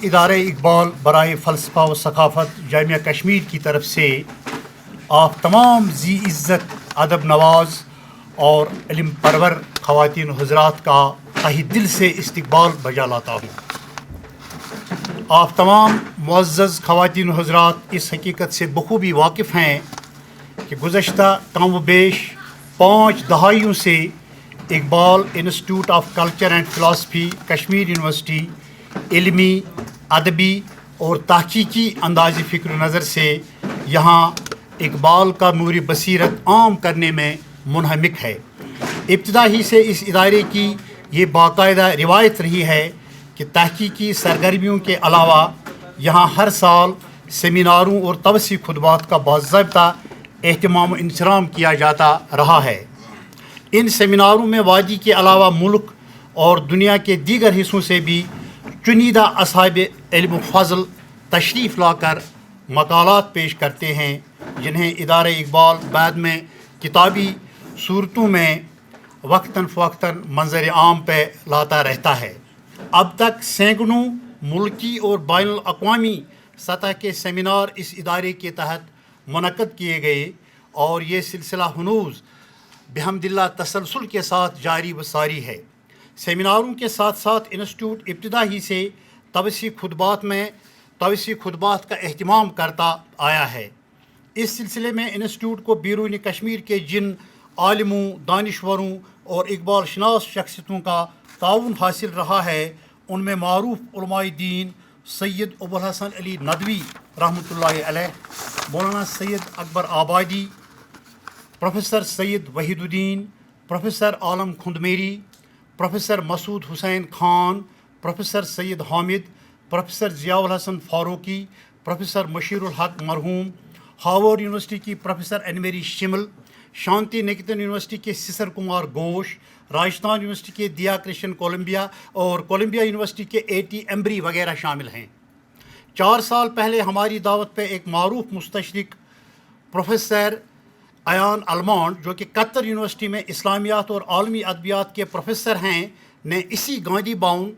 ادارہ اقبال برائے فلسفہ و ثقافت جامعہ کشمیر کی طرف سے آپ تمام ذی عزت ادب نواز اور علم پرور خواتین و حضرات کا تہ دل سے استقبال بجا لاتا ہوں۔ آپ تمام معزز خواتین و حضرات اس حقیقت سے بخوبی واقف ہیں کہ گزشتہ کم و بیش 5 دہائیوں سے Iqbal institute of culture and philosophy Kashmir university علمی، ادبی اور تحقیقی انداز فکر و نظر سے یہاں اقبال کا نور بصیرت عام کرنے میں منہمک ہے۔ ابتدا ہی سے اس ادارے کی یہ باقاعدہ روایت رہی ہے کہ تحقیقی سرگرمیوں کے علاوہ یہاں ہر سال سیمیناروں اور توسیع خطبات کا باضابطہ اہتمام و انصرام کیا جاتا رہا ہے۔ ان سیمیناروں میں وادی کے علاوہ ملک اور دنیا کے دیگر حصوں سے بھی چنیدہ اصحاب علم و فضل تشریف لا کر مقالات پیش کرتے ہیں، جنہیں ادارہ اقبال بعد میں کتابی صورتوں میں وقتاً فوقتاً منظر عام پہ لاتا رہتا ہے۔ اب تک سینکڑوں ملکی اور بین الاقوامی سطح کے سیمینار اس ادارے کے تحت منعقد کیے گئے اور یہ سلسلہ ہنوز بحمد اللہ تسلسل کے ساتھ جاری و ساری ہے۔ سیمیناروں کے ساتھ ساتھ انسٹیٹیوٹ ابتدا ہی سے توسیع خطبات کا اہتمام کرتا آیا ہے۔ اس سلسلے میں انسٹیٹیوٹ کو بیرون کشمیر کے جن عالموں، دانشوروں اور اقبال شناس شخصیتوں کا تعاون حاصل رہا ہے، ان میں معروف علماء دین سید ابوالحسن علی ندوی رحمۃ اللہ علیہ، مولانا سید اکبر آبادی، پروفیسر سید وحید الدین، پروفیسر عالم کھندمیری، پروفیسر مسعود حسین خان، پروفیسر سید حامد، پروفیسر ضیاء الحسن فاروقی، پروفیسر مشیر الحق مرحوم، ہاورڈ یونیورسٹی کی پروفیسر این میری شمل، شانتی نکیتن یونیورسٹی کے سسر کمار گھوش، راجستھان یونیورسٹی کے دیا کرشن کولمبیا اور کولمبیا یونیورسٹی کے اے ٹی ایمبری وغیرہ شامل ہیں۔ 4 سال پہلے ہماری دعوت پہ ایک معروف مستشرق پروفیسر ایان المانڈ، جو کہ قطر یونیورسٹی میں اسلامیات اور عالمی ادبیات کے پروفیسر ہیں، نے اسی گاندھی بھون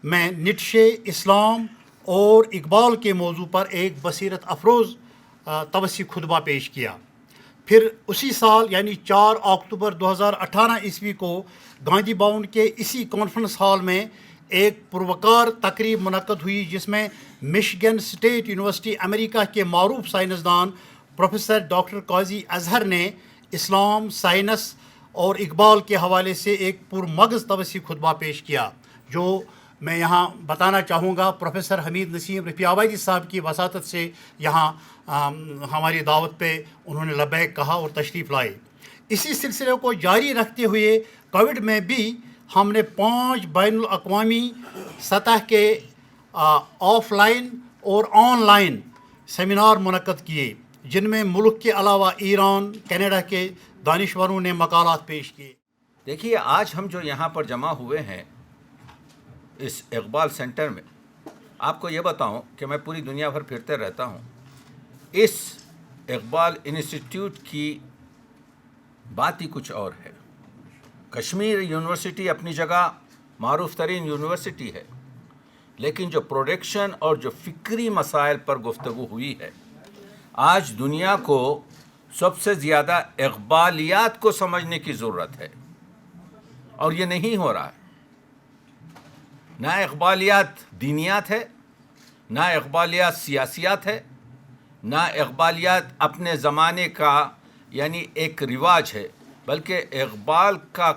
میں نیٹشے، اسلام اور اقبال کے موضوع پر ایک بصیرت افروز توسیع خطبہ پیش کیا۔ پھر اسی سال یعنی 4 اکتوبر 2018 عیسوی کو گاندھی بھون کے اسی کانفرنس ہال میں ایک پروقار تقریب منعقد ہوئی، جس میں مشگن اسٹیٹ یونیورسٹی امریکہ کے معروف سائنسدان پروفیسر ڈاکٹر قاضی اظہر نے اسلام، سائنس اور اقبال کے حوالے سے ایک پرمغز توسیع خطبہ پیش کیا، جو میں یہاں بتانا چاہوں گا پروفیسر حمید نسیم رفیع آبادی صاحب کی وساطت سے یہاں ہماری دعوت پہ انہوں نے لبیک کہا اور تشریف لائے۔ اسی سلسلے کو جاری رکھتے ہوئے کووڈ میں بھی ہم نے 5 بین الاقوامی سطح کے آف لائن اور آن لائن سیمینار منعقد کیے، جن میں ملک کے علاوہ ایران، کینیڈا کے دانشوروں نے مقالات پیش کیے۔ دیکھیے، آج ہم جو یہاں پر جمع ہوئے ہیں اس اقبال سینٹر میں، آپ کو یہ بتاؤں کہ میں پوری دنیا بھر پھرتے رہتا ہوں۔ اس اقبال انسٹیٹیوٹ کی بات ہی کچھ اور ہے۔ کشمیر یونیورسٹی اپنی جگہ معروف ترین یونیورسٹی ہے، لیکن جو پروڈکشن اور جو فکری مسائل پر گفتگو ہوئی ہے، آج دنیا کو سب سے زیادہ اقبالیات کو سمجھنے کی ضرورت ہے، اور یہ نہیں ہو رہا ہے۔ نہ اقبالیات دینیات ہے، نہ اقبالیات سیاسیات ہے، نہ اقبالیات اپنے زمانے کا یعنی ایک رواج ہے، بلکہ اقبال کا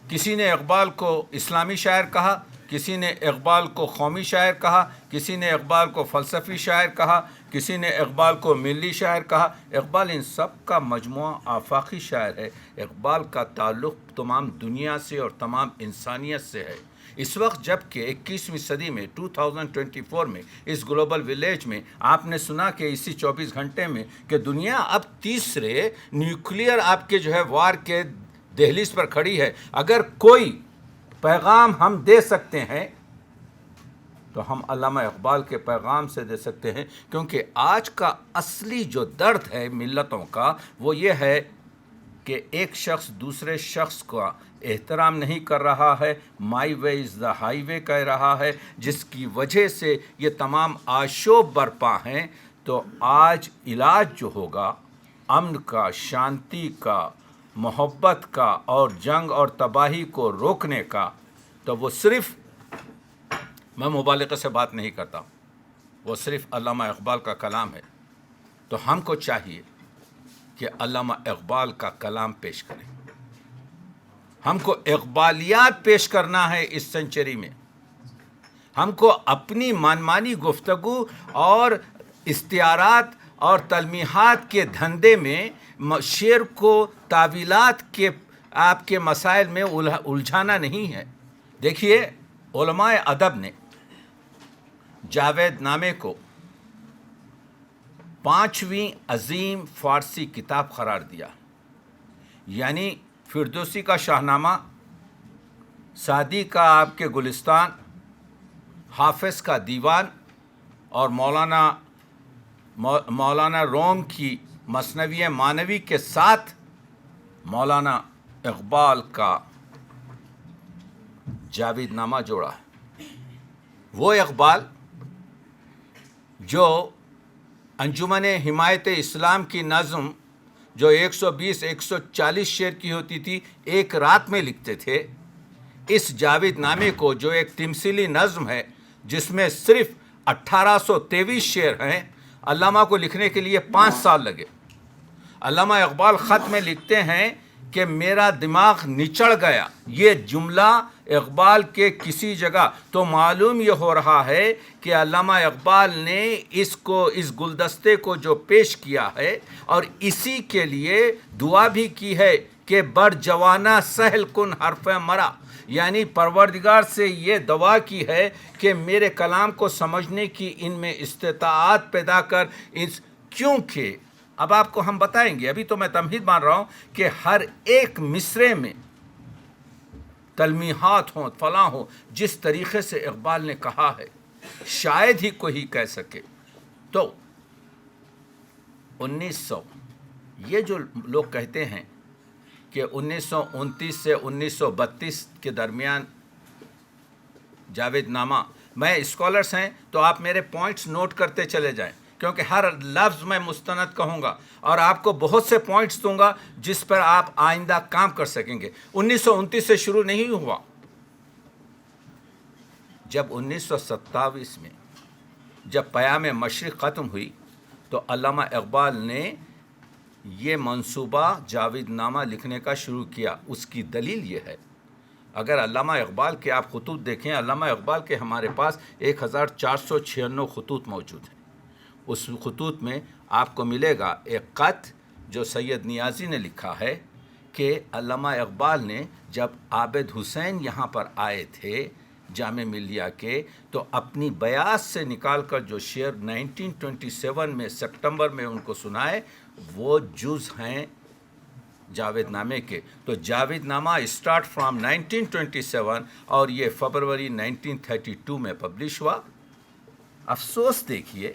کسی نے اقبال کو اسلامی شاعر کہا، کسی نے اقبال کو قومی شاعر کہا، کسی نے اقبال کو فلسفی شاعر کہا، کسی نے اقبال کو ملی شاعر کہا۔ اقبال ان سب کا مجموعہ آفاقی شاعر ہے۔ اقبال کا تعلق تمام دنیا سے اور تمام انسانیت سے ہے۔ اس وقت جب کہ 21ویں صدی میں 2024 میں اس گلوبل ولیج میں آپ نے سنا کہ اسی 24 گھنٹے میں کہ دنیا اب تیسرے نیوکلیئر آپ کے جو ہے وار کے دہلیز پر کھڑی ہے، اگر کوئی پیغام ہم دے سکتے ہیں تو ہم علامہ اقبال کے پیغام سے دے سکتے ہیں، کیونکہ آج کا اصلی جو درد ہے ملتوں کا وہ یہ ہے کہ ایک شخص دوسرے شخص کا احترام نہیں کر رہا ہے، مائی وے از دا ہائی وے کہہ رہا ہے، جس کی وجہ سے یہ تمام آشوب برپا ہیں، تو آج علاج جو ہوگا امن کا، شانتی کا، محبت کا اور جنگ اور تباہی کو روکنے کا، تو وہ صرف، میں مبالغے سے بات نہیں کرتا، وہ صرف علامہ اقبال کا کلام ہے۔ تو ہم کو چاہیے کہ علامہ اقبال کا کلام پیش کریں، ہم کو اقبالیات پیش کرنا ہے اس سنچری میں، ہم کو اپنی منمانی گفتگو اور استعارات اور تلمیحات کے دھندے میں شعر کو تعویلات کے آپ کے مسائل میں الجھانا نہیں ہے۔ دیکھیے، علماء ادب نے جاوید نامے کو 5ویں عظیم فارسی کتاب قرار دیا، یعنی فردوسی کا شاہنامہ، سعدی کا آپ کے گلستان، حافظ کا دیوان اور مولانا روم کی مثنوی معنوی کے ساتھ مولانا اقبال کا جاوید نامہ جوڑا ہے۔ وہ اقبال جو انجمن حمایت اسلام کی نظم جو 120-140 شعر کی ہوتی تھی، ایک رات میں لکھتے تھے، اس جاوید نامے کو جو ایک تمثیلی نظم ہے جس میں صرف 1823 شعر ہیں، علامہ کو لکھنے کے لیے 5 سال لگے۔ علامہ اقبال خط میں لکھتے ہیں کہ میرا دماغ نچڑ گیا، یہ جملہ اقبال کے کسی جگہ، تو معلوم یہ ہو رہا ہے کہ علامہ اقبال نے اس گلدستے کو جو پیش کیا ہے اور اسی کے لیے دعا بھی کی ہے کہ بر جوانہ سہل کن حرف مرا، یعنی پروردگار سے یہ دعا کی ہے کہ میرے کلام کو سمجھنے کی ان میں استطاعت پیدا کر، کیونکہ اب آپ کو ہم بتائیں گے، ابھی تو میں تمہید مان رہا ہوں کہ ہر ایک مصرے میں تلمیحات ہوں، فلاں ہوں، جس طریقے سے اقبال نے کہا ہے شاید ہی کوئی کہہ سکے۔ تو 1900، یہ جو لوگ کہتے ہیں کہ 1929 سے 1932 کے درمیان جاوید نامہ، میں اسکالرس ہیں تو آپ میرے پوائنٹس نوٹ کرتے چلے جائیں، کیونکہ ہر لفظ میں مستند کہوں گا اور آپ کو بہت سے پوائنٹس دوں گا جس پر آپ آئندہ کام کر سکیں گے۔ 1929 سے شروع نہیں ہوا، جب 1927 میں جب پیام مشرق ختم ہوئی تو علامہ اقبال نے یہ منصوبہ جاوید نامہ لکھنے کا شروع کیا۔ اس کی دلیل یہ ہے، اگر علامہ اقبال کے آپ خطوط دیکھیں، علامہ اقبال کے ہمارے پاس 1496 خطوط موجود ہیں۔ اس خطوط میں آپ کو ملے گا ایک خط جو سید نیازی نے لکھا ہے کہ علامہ اقبال نے جب عابد حسین یہاں پر آئے تھے جامع ملیہ کے، تو اپنی بیاس سے نکال کر جو شعر 1927 میں سپٹمبر میں ان کو سنائے، وہ جز ہیں جاوید نامے کے۔ تو جاوید نامہ اسٹارٹ فرام 1927 اور یہ فروری 1932 میں پبلش ہوا۔ افسوس دیکھیے،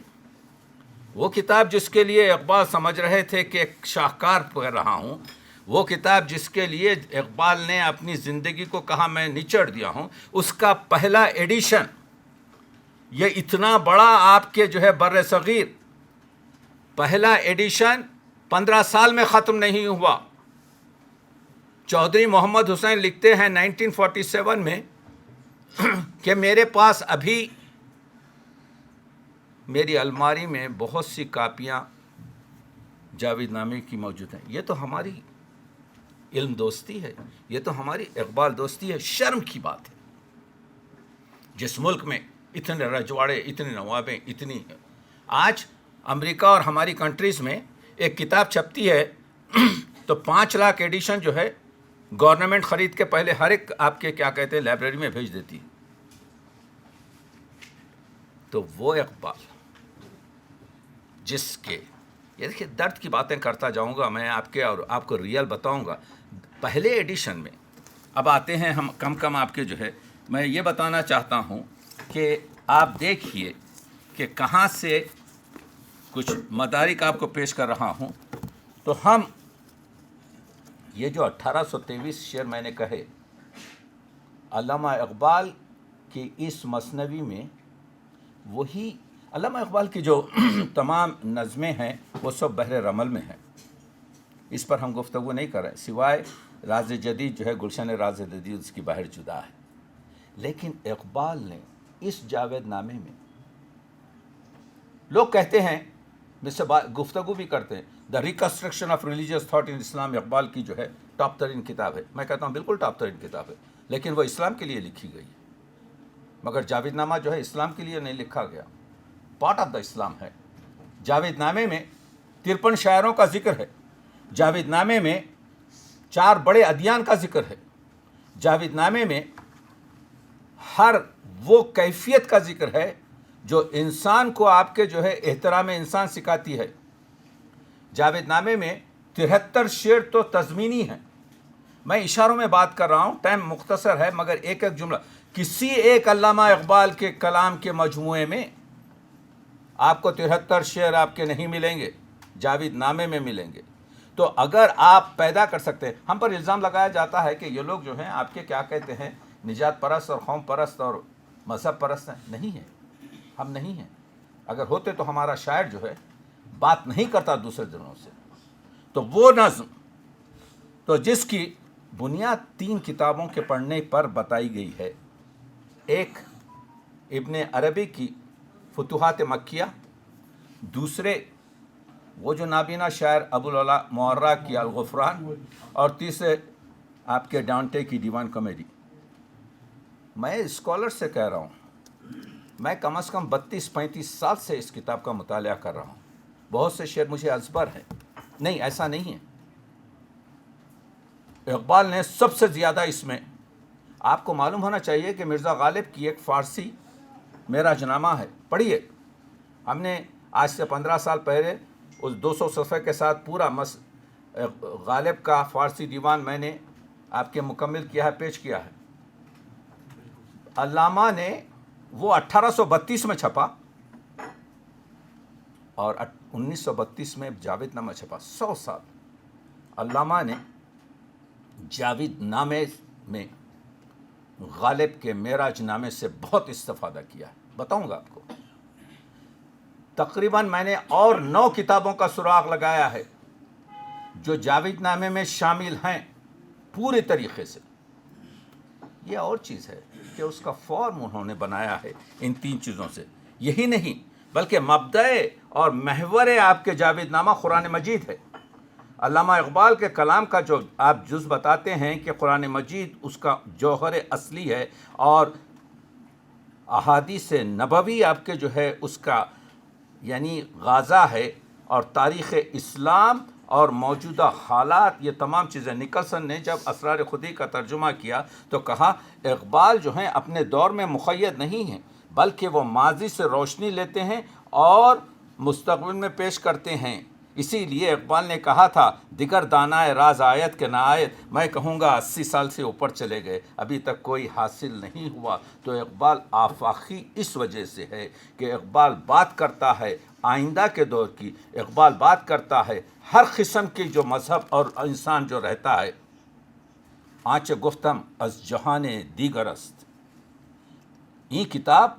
وہ کتاب جس کے لیے اقبال سمجھ رہے تھے کہ ایک شاہکار پڑھ رہا ہوں، وہ کتاب جس کے لیے اقبال نے اپنی زندگی کو کہا میں نچڑ دیا ہوں، اس کا پہلا ایڈیشن، یہ اتنا بڑا آپ کے جو ہے بر صغیر، پہلا ایڈیشن 15 سال میں ختم نہیں ہوا۔ چودھری محمد حسین لکھتے ہیں 1947 میں کہ میرے پاس ابھی میری الماری میں بہت سی کاپیاں جاوید نامے کی موجود ہیں۔ یہ تو ہماری علم دوستی ہے، یہ تو ہماری اقبال دوستی ہے۔ شرم کی بات ہے جس ملک میں اتنے رجواڑے، اتنے نوابیں، اتنی ہیں۔ آج امریکہ اور ہماری کنٹریز میں ایک کتاب چھپتی ہے تو 5 لاکھ ایڈیشن جو ہے گورنمنٹ خرید کے پہلے ہر ایک آپ کے کیا کہتے ہیں لائبریری میں بھیج دیتی ہے۔ تو وہ اقبال جس کے، یہ دیکھیے درد کی باتیں کرتا جاؤں گا میں آپ کے، اور آپ کو ریئل بتاؤں گا۔ پہلے ایڈیشن میں اب آتے ہیں ہم کم آپ کے جو ہے، میں یہ بتانا چاہتا ہوں کہ آپ دیکھیے کہ کہاں سے کچھ مدارک آپ کو پیش کر رہا ہوں۔ تو ہم یہ جو 1823 شعر میں نے کہے، علامہ اقبال کی اس مثنوی میں وہی علامہ اقبال کی جو تمام نظمیں ہیں وہ سب بحر رمل میں ہیں، اس پر ہم گفتگو نہیں کر رہے، سوائے راز جدید جو ہے گلشن راز جدید اس کی بحر جدا ہے. لیکن اقبال نے اس جاوید نامے میں، لوگ کہتے ہیں، مجھ سے گفتگو بھی کرتے ہیں، the reconstruction of religious thought in Islam Iqbal کی جو ہے ٹاپ ترین کتاب ہے. میں کہتا ہوں بالکل ٹاپ ترین کتاب ہے، لیکن وہ اسلام کے لیے لکھی گئی ہے. مگر جاوید نامہ جو ہے اسلام کے لیے نہیں لکھا گیا، پارٹ آف دا اسلام ہے. جاوید نامے میں 53 شاعروں کا ذکر ہے. جاوید نامے میں 4 بڑے ادیان کا ذکر ہے. جاوید نامے میں ہر وہ کیفیت کا ذکر ہے جو انسان کو آپ کے جو ہے احترام انسان سکھاتی ہے. جاوید نامے میں 73 شعر تو تضمینی ہیں. میں اشاروں میں بات کر رہا ہوں، ٹائم مختصر ہے، مگر ایک ایک جملہ کسی ایک علامہ اقبال کے کلام کے مجموعے میں آپ کو 73 شعر آپ کے نہیں ملیں گے، جاوید نامے میں ملیں گے. تو اگر آپ پیدا کر سکتے ہیں، ہم پر الزام لگایا جاتا ہے کہ یہ لوگ جو ہیں آپ کے کیا کہتے ہیں نجات پرست اور قوم پرست اور مذہب پرست ہیں. نہیں ہیں، ہم نہیں ہیں. اگر ہوتے تو ہمارا شاعر جو ہے بات نہیں کرتا دوسرے دنوں سے. تو وہ نظم تو جس کی بنیاد 3 کتابوں کے پڑھنے پر بتائی گئی ہے، ایک ابن عربی کی فتوحات مکیہ، دوسرے وہ جو نابینا شاعر ابو العلا معرہ کی الغفران، اور تیسرے آپ کے ڈانٹے کی دیوان کامیڈی. میں اسکالر سے کہہ رہا ہوں، میں کم از کم 32-35 سال سے اس کتاب کا مطالعہ کر رہا ہوں. بہت سے شعر مجھے ازبر ہیں. نہیں، ایسا نہیں ہے. اقبال نے سب سے زیادہ اس میں، آپ کو معلوم ہونا چاہیے کہ مرزا غالب کی ایک فارسی معراج نامہ ہے، پڑھیے. ہم نے آج سے 15 سال پہلے اس 200 صفحے کے ساتھ پورا غالب کا فارسی دیوان میں نے آپ کے مکمل کیا ہے، پیش کیا ہے. علامہ نے وہ 1832 میں چھپا اور 1932 میں جاوید نامہ چھپا. 100 سال علامہ نے جاوید نامے میں غالب کے معراج نامے سے بہت استفادہ کیا ہے. بتاؤں گا آپ کو. تقریباً میں نے اور 9 کتابوں کا سراغ لگایا ہے جو جاوید نامے میں شامل ہیں پورے طریقے سے. یہ اور چیز ہے کہ اس کا فارم انہوں نے بنایا ہے ان 3 چیزوں سے. یہی نہیں بلکہ مبدأ اور محور آپ کے جاوید نامہ قرآن مجید ہے. علامہ اقبال کے کلام کا جو آپ جز بتاتے ہیں کہ قرآن مجید اس کا جوہر اصلی ہے، اور احادیث نبوی آپ کے جو ہے اس کا یعنی غازہ ہے، اور تاریخ اسلام اور موجودہ حالات، یہ تمام چیزیں. نکلسن نے جب اسرار خودی کا ترجمہ کیا تو کہا اقبال جو ہیں اپنے دور میں مقید نہیں ہیں، بلکہ وہ ماضی سے روشنی لیتے ہیں اور مستقبل میں پیش کرتے ہیں. اسی لیے اقبال نے کہا تھا دیگر دانائے راز آیت کے نہ آیت. میں کہوں گا 80 سال سے اوپر چلے گئے، ابھی تک کوئی حاصل نہیں ہوا. تو اقبال آفاقی اس وجہ سے ہے کہ اقبال بات کرتا ہے آئندہ کے دور کی. اقبال بات کرتا ہے ہر قسم کی جو مذہب اور انسان جو رہتا ہے. آنچ گفتم از جہان دیگر است، یہ کتاب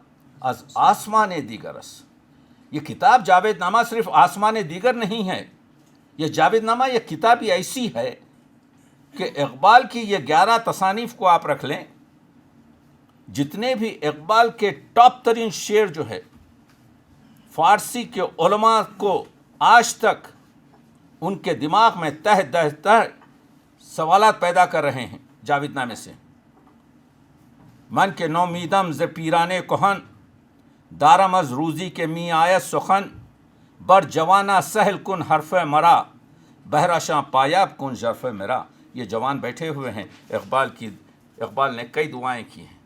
از آسمان دیگر است. یہ کتاب جاوید نامہ صرف آسمان دیگر نہیں ہے. یہ جاوید نامہ یہ کتاب ہی ایسی ہے کہ اقبال کی یہ 11 تصانیف کو آپ رکھ لیں، جتنے بھی اقبال کے ٹاپ ترین شعر جو ہے فارسی کے علماء کو آج تک ان کے دماغ میں تہ سوالات پیدا کر رہے ہیں جاوید نامے سے. من کے نومیدم ز پیرانے کہن، دارم از روزی کے می آیت سخن، بر جوانا سہل کن حرف مرا، بہراشاں پایاب کن ژرف میرا. یہ جوان بیٹھے ہوئے ہیں. اقبال نے کئی دعائیں کی ہیں.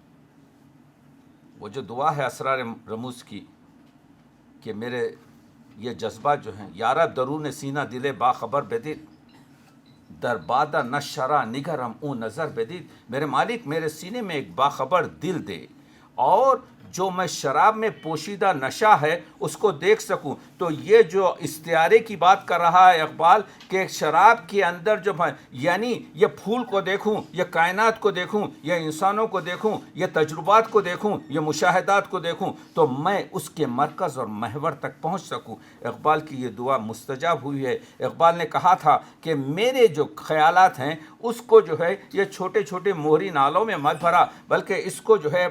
وہ جو دعا ہے اسرار رموز کی کہ میرے یہ جذبات جو ہیں، یارہ درون سینہ دل باخبر بدید، در بادہ نشرہ نگرم اون نظر بدید. میرے مالک میرے سینے میں ایک باخبر دل دے اور جو میں شراب میں پوشیدہ نشہ ہے اس کو دیکھ سکوں. تو یہ جو استعارے کی بات کر رہا ہے اقبال کہ شراب کے اندر جو ہے یعنی یہ پھول کو دیکھوں، یہ کائنات کو دیکھوں، یہ انسانوں کو دیکھوں، یہ تجربات کو دیکھوں، یہ مشاہدات کو دیکھوں تو میں اس کے مرکز اور محور تک پہنچ سکوں. اقبال کی یہ دعا مستجاب ہوئی ہے. اقبال نے کہا تھا کہ میرے جو خیالات ہیں اس کو جو ہے یہ چھوٹے چھوٹے موہری نالوں میں مت بھرا، بلکہ اس کو جو ہے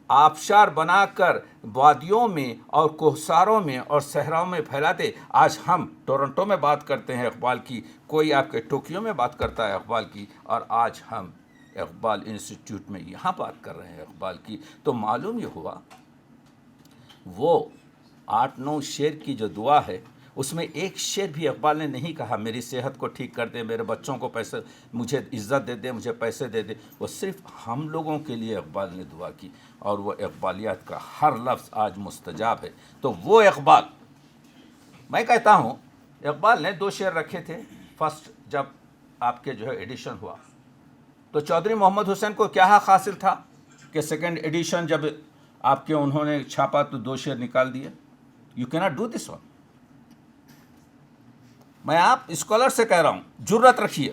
آبشار بنا کر وادیوں میں اور کوہساروں میں اور صحراؤں میں پھیلا دے. آج ہم ٹورنٹو میں بات کرتے ہیں اقبال کی، کوئی آپ کے ٹوکیو میں بات کرتا ہے اقبال کی، اور آج ہم اقبال انسٹیٹیوٹ میں یہاں بات کر رہے ہیں اقبال کی. تو معلوم یہ ہوا وہ 8-9 شعر کی جو دعا ہے اس میں ایک شعر بھی اقبال نے نہیں کہا میری صحت کو ٹھیک کر دے، میرے بچوں کو پیسے، مجھے عزت دے دے، مجھے پیسے دے دے. وہ صرف ہم لوگوں کے لیے اقبال نے دعا کی، اور وہ اقبالیات کا ہر لفظ آج مستجاب ہے. تو وہ اقبال، میں کہتا ہوں اقبال نے 2 شعر رکھے تھے. فرسٹ جب آپ کے جو ہے ایڈیشن ہوا تو چودھری محمد حسین کو کیا حق حاصل تھا کہ سیکنڈ ایڈیشن جب آپ کے انہوں نے چھاپا تو 2 شعر نکال دیے. یو کی ناٹ ڈو دس ون. میں آپ اسکالر سے کہہ رہا ہوں جرت رکھیے،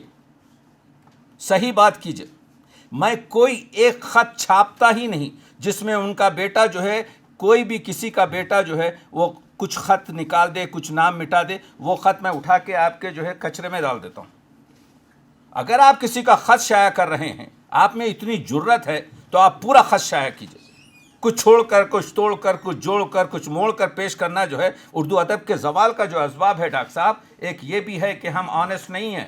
صحیح بات کیجئے. میں کوئی ایک خط چھاپتا ہی نہیں جس میں ان کا بیٹا جو ہے، کوئی بھی کسی کا بیٹا جو ہے وہ کچھ خط نکال دے، کچھ نام مٹا دے. وہ خط میں اٹھا کے آپ کے جو ہے کچرے میں ڈال دیتا ہوں. اگر آپ کسی کا خط شائع کر رہے ہیں، آپ میں اتنی جرت ہے تو آپ پورا خط شائع کیجئے. کچھ چھوڑ کر، کچھ توڑ کر، کچھ جوڑ کر، کچھ موڑ کر پیش کرنا جو ہے اردو ادب کے زوال کا جو اسباب ہے ڈاکٹر صاحب، ایک یہ بھی ہے کہ ہم آنیسٹ نہیں ہیں.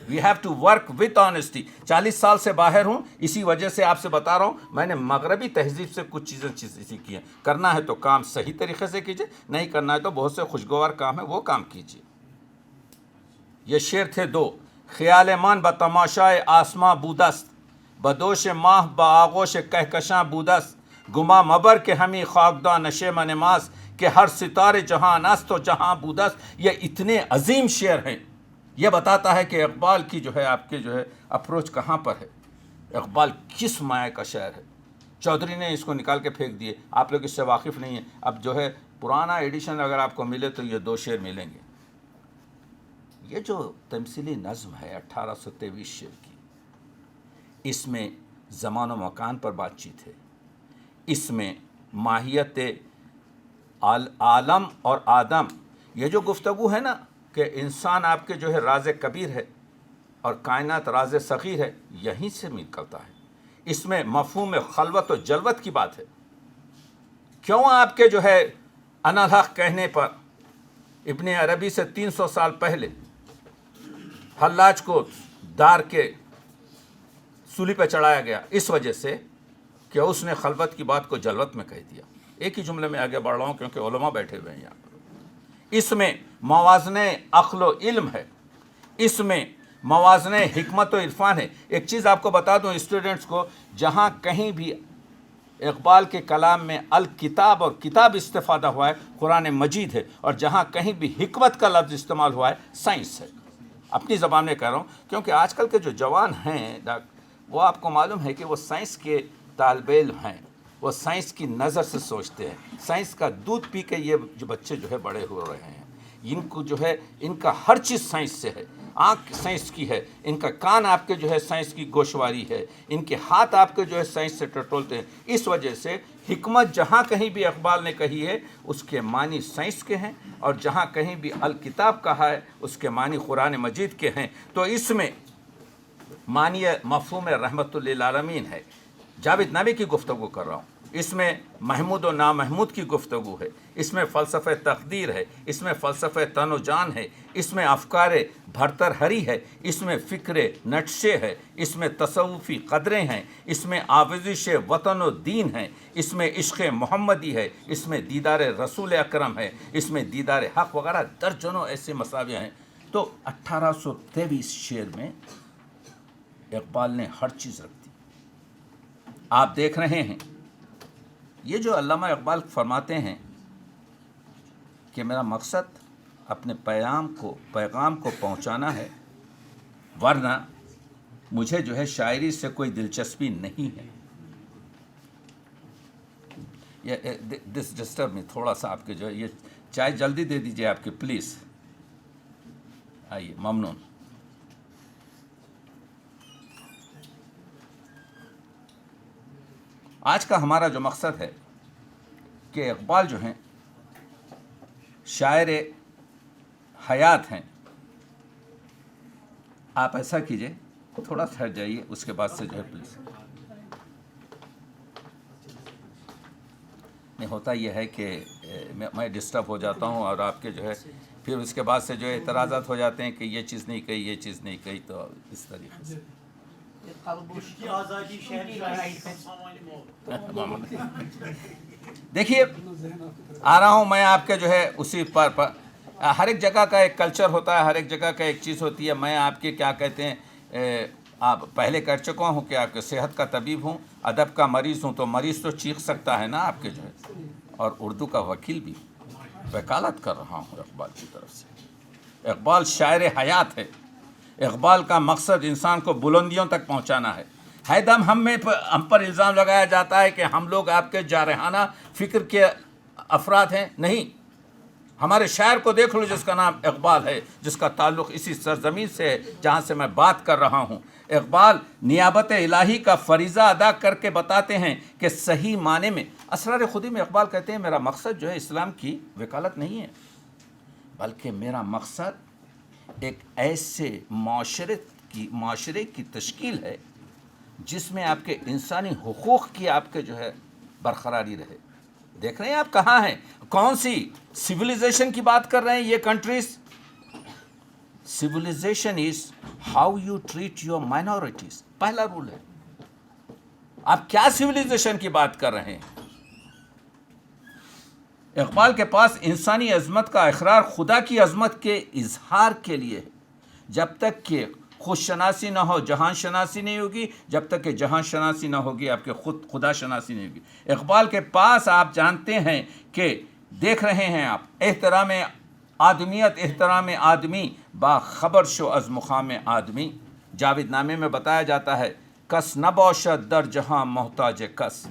We have to work with honesty. 40 سال سے باہر ہوں، اسی وجہ سے آپ سے بتا رہا ہوں میں نے مغربی تہذیب سے کچھ چیزیں سیکھی ہیں. کرنا ہے تو کام صحیح طریقے سے کیجئے، نہیں کرنا ہے تو بہت سے خوشگوار کام ہیں وہ کام کیجئے. یہ شعر تھے 2. خیال من بتماشائے آسماں بودست، بدوش ماہ بآغوش کہکشاں بودست، گما مبر کے ہمیں خاکداں نشے منماس کہ ہر ستارے جہاں است و جہاں بودست. یہ اتنے عظیم شعر ہیں. یہ بتاتا ہے کہ اقبال کی جو ہے آپ کے جو ہے اپروچ کہاں پر ہے، اقبال کس مایہ کا شاعر ہے. چودھری نے اس کو نکال کے پھینک دیے. آپ لوگ اس سے واقف نہیں ہیں. اب جو ہے پرانا ایڈیشن اگر آپ کو ملے تو یہ 2 شعر ملیں گے. یہ جو تمثیلی نظم ہے 1823 شعر کی، اس میں زمان و مکان پر بات چیت ہے. اس میں ماہیت عالم اور آدم، یہ جو گفتگو ہے نا کہ انسان آپ کے جو ہے راز کبیر ہے اور کائنات راز صغیر ہے، یہیں سے نکلتا ہے. اس میں مفہوم خلوت و جلوت کی بات ہے. کیوں آپ کے جو ہے انالحق کہنے پر ابن عربی سے 300 سال پہلے حلاج کو دار کے سولی پہ چڑھایا گیا؟ اس وجہ سے کہ اس نے خلوت کی بات کو جلوت میں کہہ دیا. ایک ہی جملے میں آگے بڑھ رہا ہوں کیونکہ علماء بیٹھے ہوئے ہیں یہاں پر. اس میں موازنہ عقل و علم ہے، اس میں موازنہ حکمت و عرفان ہے. ایک چیز آپ کو بتا دوں اسٹوڈنٹس کو، جہاں کہیں بھی اقبال کے کلام میں الکتاب اور کتاب استفادہ ہوا ہے قرآن مجید ہے، اور جہاں کہیں بھی حکمت کا لفظ استعمال ہوا ہے سائنس ہے. اپنی زبان میں کہہ رہا ہوں کیونکہ آج کل کے جو جوان ہیں وہ آپ کو معلوم ہے کہ وہ سائنس کے طالب علم ہیں، وہ سائنس کی نظر سے سوچتے ہیں. سائنس کا دودھ پی کے یہ جو بچے جو ہے بڑے ہو رہے ہیں، ان کو جو ہے ان کا ہر چیز سائنس سے ہے. آنکھ سائنس کی ہے، ان کا کان آپ کے جو ہے سائنس کی گوشواری ہے، ان کے ہاتھ آپ کے جو ہے سائنس سے ٹٹولتے ہیں. اس وجہ سے حکمت جہاں کہیں بھی اقبال نے کہی ہے اس کے معنی سائنس کے ہیں، اور جہاں کہیں بھی الکتاب کہا ہے اس کے معنی قرآن مجید کے ہیں. تو اس میں معنی مفہوم رحمت للعالمین ہے. جاوید نبی کی گفتگو کر رہا ہوں. اس میں محمود و نامحمود کی گفتگو ہے، اس میں فلسفہ تقدیر ہے، اس میں فلسفہ تن و جان ہے، اس میں افکار بھرتر ہری ہے، اس میں فکر نٹشے ہے، اس میں تصوفی قدریں ہیں، اس میں آویزش وطن و دین ہے، اس میں عشق محمدی ہے، اس میں دیدار رسول اکرم ہے، اس میں دیدار حق وغیرہ درجنوں ایسے مساویہ ہیں. تو 1823 شعر میں اقبال نے ہر چیز رکھ دی. آپ دیکھ رہے ہیں یہ جو علامہ اقبال فرماتے ہیں کہ میرا مقصد اپنے پیغام کو پہنچانا ہے، ورنہ مجھے جو ہے شاعری سے کوئی دلچسپی نہیں ہے. یہ دس ڈسٹرب میں تھوڑا سا آپ کے جو ہے یہ چائے جلدی دے دیجیے آپ کے پلیز. آئیے ممنون. آج کا ہمارا جو مقصد ہے کہ اقبال جو ہیں شاعر حیات ہیں. آپ ایسا کیجئے تھوڑا سا ہٹ جائیے, اس کے بعد سے جو ہے پلیز. نہیں ہوتا یہ ہے کہ میں ڈسٹرب ہو جاتا ہوں اور آپ کے جو ہے پھر اس کے بعد سے جو ہے اعتراضات ہو جاتے ہیں کہ یہ چیز نہیں کہی, یہ چیز نہیں کہی, تو اس طریقے سے. دیکھیے آ رہا ہوں میں آپ کے جو ہے اسی پر ہر ایک جگہ کا ایک کلچر ہوتا ہے, ہر ایک جگہ کا ایک چیز ہوتی ہے. میں آپ کے کیا کہتے ہیں آپ پہلے کر چکا ہوں کہ آپ کے صحت کا طبیب ہوں, ادب کا مریض ہوں, تو مریض تو چیخ سکتا ہے نا آپ کے جو ہے, اور اردو کا وکیل بھی وکالت کر رہا ہوں اقبال کی طرف سے. اقبال شاعر حیات ہے. اقبال کا مقصد انسان کو بلندیوں تک پہنچانا ہے. ہے دم ہم پر الزام لگایا جاتا ہے کہ ہم لوگ آپ کے جارحانہ فکر کے افراد ہیں. نہیں, ہمارے شاعر کو دیکھ لو جس کا نام اقبال ہے, جس کا تعلق اسی سرزمین سے ہے جہاں سے میں بات کر رہا ہوں. اقبال نیابت الہی کا فریضہ ادا کر کے بتاتے ہیں کہ صحیح معنی میں اسرار خودی میں اقبال کہتے ہیں میرا مقصد جو ہے اسلام کی وکالت نہیں ہے, بلکہ میرا مقصد ایک ایسے معاشرے کی تشکیل ہے جس میں آپ کے انسانی حقوق کی آپ کے جو ہے برقراری رہے. دیکھ رہے ہیں آپ کہاں ہیں, کون سی سویلائزیشن کی بات کر رہے ہیں یہ countries. Civilization is how you treat your minorities, پہلا رول ہے. آپ کیا سویلائزیشن کی بات کر رہے ہیں؟ اقبال کے پاس انسانی عظمت کا اقرار خدا کی عظمت کے اظہار کے لیے ہے. جب تک کہ خود شناسی نہ ہو جہان شناسی نہیں ہوگی, جب تک کہ جہان شناسی نہ ہوگی آپ کے خود خدا شناسی نہیں ہوگی. اقبال کے پاس آپ جانتے ہیں کہ دیکھ رہے ہیں آپ احترام آدمیت احترام آدمی باخبر شو از مقام آدمی. جاوید نامے میں بتایا جاتا ہے کس نہ باشد در جہاں محتاج کس.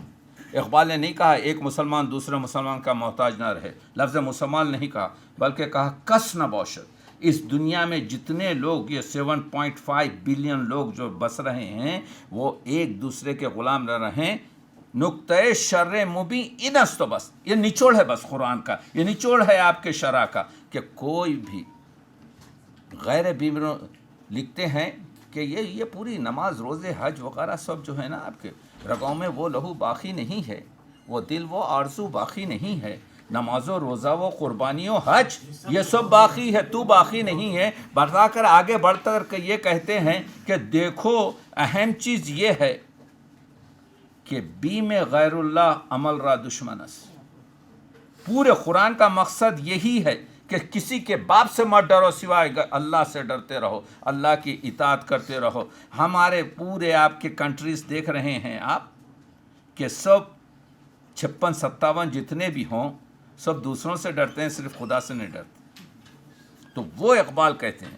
اقبال نے نہیں کہا ایک مسلمان دوسرے مسلمان کا محتاج نہ رہے, لفظ مسلمان نہیں کہا بلکہ کہا کس نہ باشد. اس دنیا میں جتنے لوگ یہ 7.5 بلین لوگ جو بس رہے ہیں وہ ایک دوسرے کے غلام رہ رہے ہیں. نقطۂ شر مبین ان است تو بس, یہ نچوڑ ہے بس قرآن کا, یہ نچوڑ ہے آپ کے شرع کا کہ کوئی بھی غیر بیمروں لکھتے ہیں کہ یہ پوری نماز روزے حج وغیرہ سب جو ہے نا آپ کے رگوں میں وہ لہو باقی نہیں ہے, وہ دل وہ آرزو باقی نہیں ہے, نماز و روزہ و قربانی و حج یہ سب باقی ہے, تو باقی نہیں ہے. بتا کر آگے بڑھ کر یہ کہتے ہیں کہ دیکھو اہم چیز یہ ہے کہ بیم غیر اللہ عمل را دشمنس. پورے قرآن کا مقصد یہی ہے کہ کسی کے باپ سے مت ڈرو سوائے اللہ سے ڈرتے رہو, اللہ کی اطاعت کرتے رہو. ہمارے پورے آپ کے کنٹریز دیکھ رہے ہیں آپ کہ سب 56-57 جتنے بھی ہوں سب دوسروں سے ڈرتے ہیں, صرف خدا سے نہیں ڈرتے. تو وہ اقبال کہتے ہیں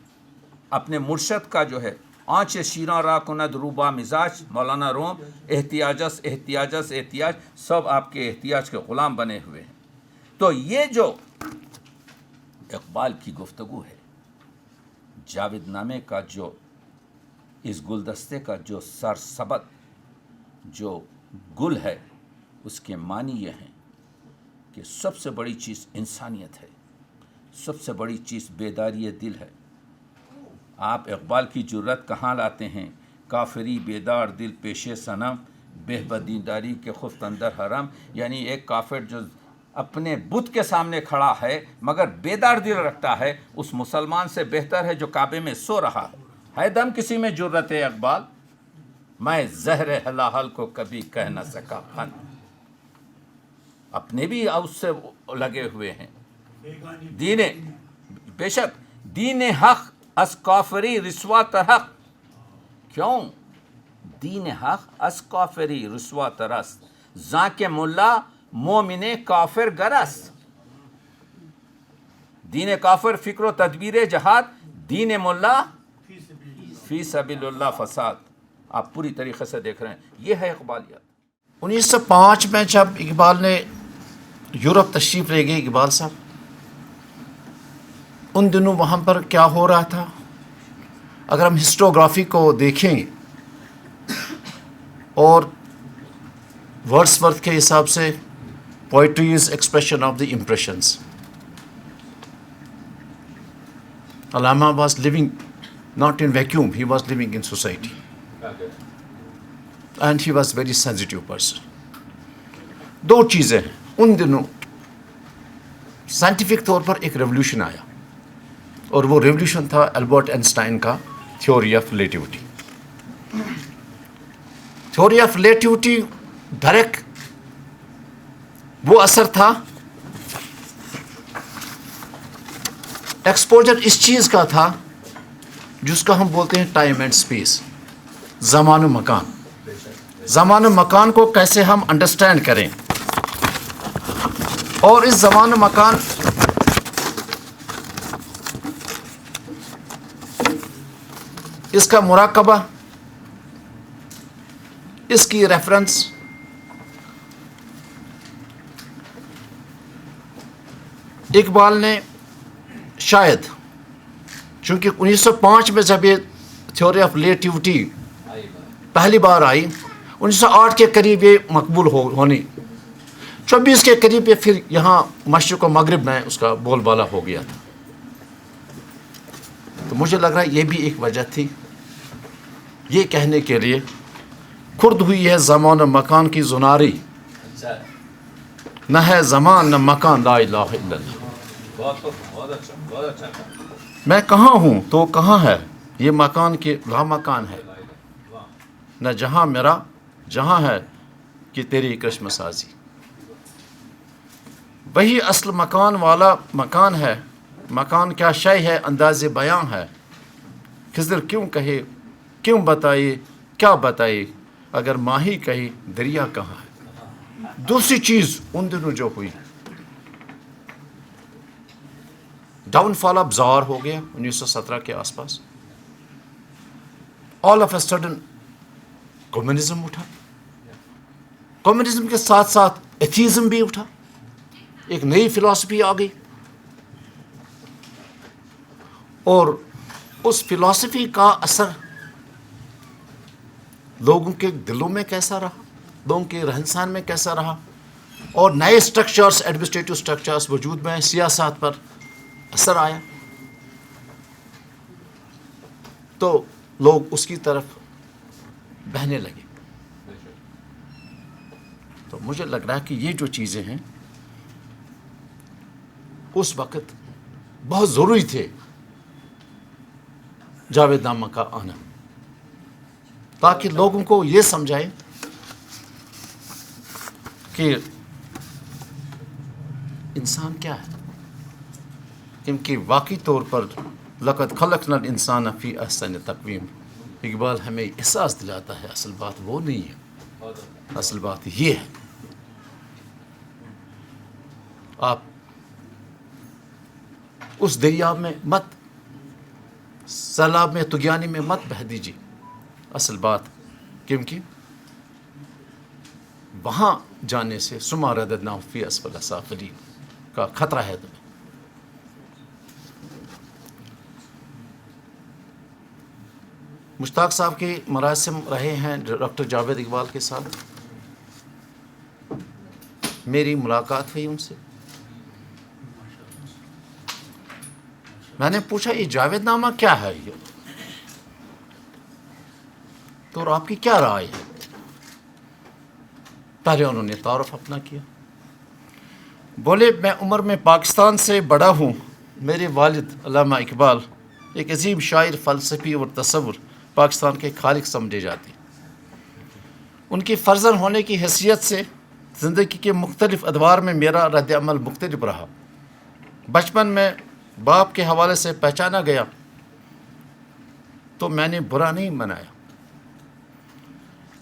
اپنے مرشد کا جو ہے آنچ شیراں را کند روبا مزاج مولانا روم احتیاجس احتیاجس احتیاج, سب آپ کے احتیاج کے غلام بنے ہوئے ہیں. تو یہ جو اقبال کی گفتگو ہے, جاوید نامے کا جو اس گلدستے کا جو سرسبد جو گل ہے اس کے معنی یہ ہیں کہ سب سے بڑی چیز انسانیت ہے, سب سے بڑی چیز بیداری دل ہے. آپ اقبال کی جرت کہاں لاتے ہیں؟ کافری بیدار دل پیشے صنم بہ بدینداری کے خفت اندر حرم. یعنی ایک کافر جو اپنے بت کے سامنے کھڑا ہے مگر بیدار دل رکھتا ہے, اس مسلمان سے بہتر ہے جو کعبے میں سو رہا ہے. ہے دم کسی میں جرت ہے اقبال, میں زہر ہلاحل کو کبھی کہہ نہ سکا فن. اپنے بھی اس سے لگے ہوئے ہیں. دین بے شک دین حق از کافری رسوا ترحق. کیوں؟ دین حق از کافری رسوا ترست زاں کے ملا مومن کافر گرست. دین کافر فکر و تدبیر جہاد, دین ملا فی سبیل اللہ فساد. آپ پوری طریقے سے دیکھ رہے ہیں یہ ہے اقبالیت. 1905 میں جب اقبال نے یورپ تشریف لے گئے اقبال صاحب. ان دنوں وہاں پر کیا ہو رہا تھا؟ اگر ہم ہسٹوگرافی کو دیکھیں اور ورڈس ورتھ کے حساب سے poetry is expression of the impressions. Allama was living not in vacuum, he was living in society. And he was very sensitive person. دو چیزیں ہیں ان دنوں سائنٹیفک طور پر ایک ریولیوشن آیا اور وہ ریولیوشن تھا البرٹ آئنسٹائن کا theory of relativity. Theory of relativity direct وہ اثر تھا ایکسپوجر اس چیز کا تھا جس کا ہم بولتے ہیں ٹائم اینڈ اسپیس، زمان و مکان. زمان و مکان کو کیسے ہم انڈرسٹینڈ کریں اور اس زمان و مکان اس کا مراقبہ، اس کی ریفرنس اقبال نے شاید چونکہ 1905 میں جب یہ تھیوری آف ریلیٹیوٹی پہلی بار آئی، 1908 کے قریب یہ مقبول ہونی، 24 کے قریب یہ پھر یہاں مشرق و مغرب میں اس کا بول بالا ہو گیا تھا. تو مجھے لگ رہا ہے یہ بھی ایک وجہ تھی یہ کہنے کے لیے خرد ہوئی ہے زمان و مکان کی زناری، نہ ہے زمان نہ مکان لا الہ الا اللہ. میں کہاں ہوں تو کہاں ہے، یہ مکان کے لا مکان ہے، نہ جہاں میرا جہاں ہے کہ تیری کرشم سازی. وہی اصل مکان والا مکان ہے، مکان کیا شے ہے انداز بیاں ہے. خضر کیوں کہے کیوں بتائے کیا بتائے، اگر ماہی کہے دریا کہاں ہے. دوسری چیز ان دنوں جو ہوئی، ڈاؤن فال آف زار ہو گیا 1917 کے آس پاس. All of a sudden communism اٹھا، کمیونزم کے ساتھ ساتھ ایتھیزم بھی اٹھا، ایک نئی فلاسفی آ گئی. اور اس فلاسفی کا اثر لوگوں کے دلوں میں کیسا رہا، لوگوں کے رہن سہن میں کیسا رہا، اور نئے اسٹرکچرس، ایڈمنسٹریٹو اسٹرکچرس وجود میں، سیاست پر اثر آیا، تو لوگ اس کی طرف بہنے لگے. تو مجھے لگ رہا ہے کہ یہ جو چیزیں ہیں اس وقت بہت ضروری تھے جاوید نامہ کا آنا، تاکہ لوگوں کو یہ سمجھائے کہ انسان کیا ہے. کیونکہ واقعی طور پر لقد خلقنا الانسان فی احسن تقویم، اقبال ہمیں احساس دلاتا ہے اصل بات وہ نہیں ہے، اصل بات یہ ہے. آپ اس دریاب میں مت، سیلاب میں طغیانی میں مت بہہ دیجیے اصل بات، کیونکہ وہاں جانے سے ثم رددناہ فی اسفل سافلین کا خطرہ ہے تمہیں. مشتاق صاحب کے مراسم رہے ہیں ڈاکٹر جاوید اقبال کے ساتھ، میری ملاقات ہوئی ان سے. میں نے پوچھا یہ جاوید نامہ کیا ہے یہ، تو آپ کی کیا رائے ہے. پہلے انہوں نے تعارف اپنا کیا، بولے میں عمر میں پاکستان سے بڑا ہوں، میرے والد علامہ اقبال ایک عظیم شاعر، فلسفی اور تصور پاکستان کے خالق سمجھے جاتے. ان کی فرزند ہونے کی حیثیت سے زندگی کے مختلف ادوار میں میرا رد عمل مختلف رہا. بچپن میں باپ کے حوالے سے پہچانا گیا تو میں نے برا نہیں منایا،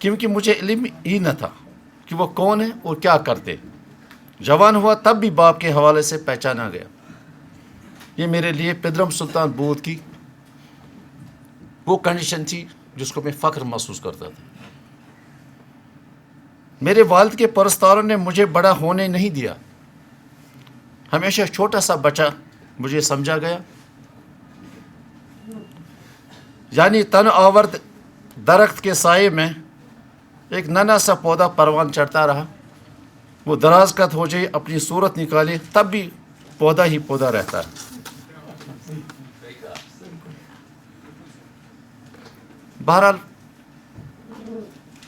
کیونکہ مجھے علم ہی نہ تھا کہ وہ کون ہے اور کیا کرتے. جوان ہوا تب بھی باپ کے حوالے سے پہچانا گیا. یہ میرے لیے پدرم سلطان بود کی وہ کنڈیشن تھی جس کو میں فخر محسوس کرتا تھا. میرے والد کے پرستاروں نے مجھے بڑا ہونے نہیں دیا، ہمیشہ چھوٹا سا بچہ مجھے سمجھا گیا، یعنی تن آورد درخت کے سائے میں ایک ننا سا پودا پروان چڑھتا رہا، وہ دراز قد ہو جائے، اپنی صورت نکالے، تب بھی پودا ہی پودا رہتا ہے۔ بہرحال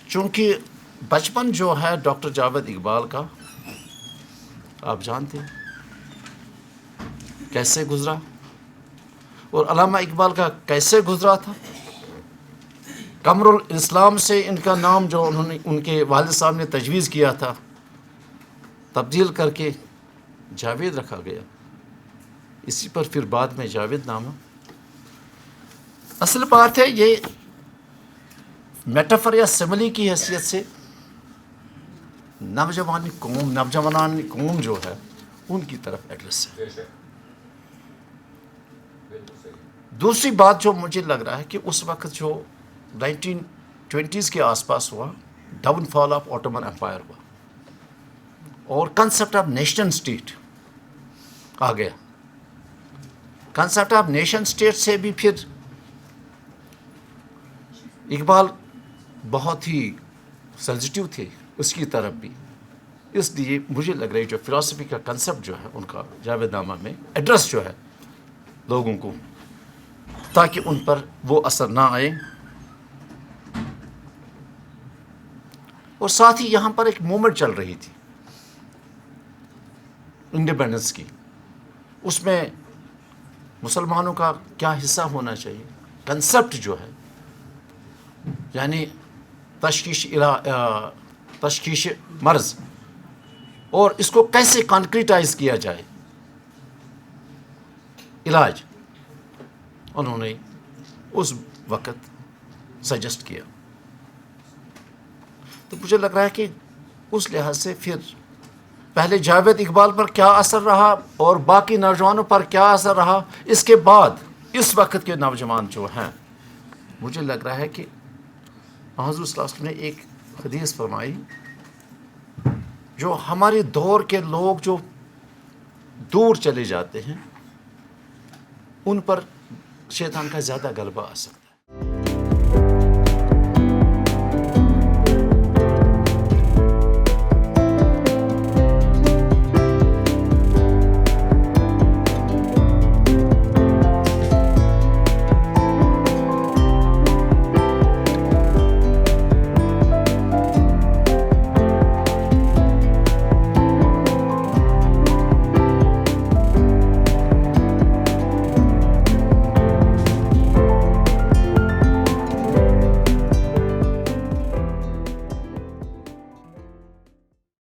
چونکہ بچپن جو ہے ڈاکٹر جاوید اقبال کا آپ جانتے ہیں کیسے گزرا، اور علامہ اقبال کا کیسے گزرا تھا۔ قمر الاسلام سے ان کا نام جو انہوں نے ان کے والد صاحب نے تجویز کیا تھا تبدیل کر کے جاوید رکھا گیا، اسی پر پھر بعد میں جاوید نامہ۔ اصل بات ہے یہ میٹافر یا سملی کی حیثیت سے نوجوان قوم جو ہے ان کی طرف ایڈریس ہے۔ دوسری بات جو مجھے لگ رہا ہے کہ اس وقت جو 1920s کے آس پاس ہوا، downfall of Ottoman empire ہوا اور کنسیپٹ آف نیشن اسٹیٹ آ گیا۔ کنسیپٹ آف نیشن اسٹیٹ سے بھی پھر اقبال بہت ہی سینسٹیو تھے اس کی طرف بھی، اس لیے مجھے لگ رہا ہے جو فلاسفی کا کنسیپٹ جو ہے ان کا جاوید نامہ میں ایڈریس جو ہے لوگوں کو، تاکہ ان پر وہ اثر نہ آئے۔ اور ساتھ ہی یہاں پر ایک موومنٹ چل رہی تھی انڈیپینڈنس کی، اس میں مسلمانوں کا کیا حصہ ہونا چاہیے، کنسیپٹ جو ہے یعنی تشخیص مرض، اور اس کو کیسے کانکریٹائز کیا جائے، علاج انہوں نے اس وقت سجیسٹ کیا۔ تو مجھے لگ رہا ہے کہ اس لحاظ سے پھر پہلے جاوید اقبال پر کیا اثر رہا اور باقی نوجوانوں پر کیا اثر رہا، اس کے بعد اس وقت کے نوجوان جو ہیں، مجھے لگ رہا ہے کہ حضور صلی اللہ علیہ وسلم نے ایک حدیث فرمائی، جو ہمارے دور کے لوگ جو دور چلے جاتے ہیں ان پر شیطان کا زیادہ غلبہ آ سکتا ہے۔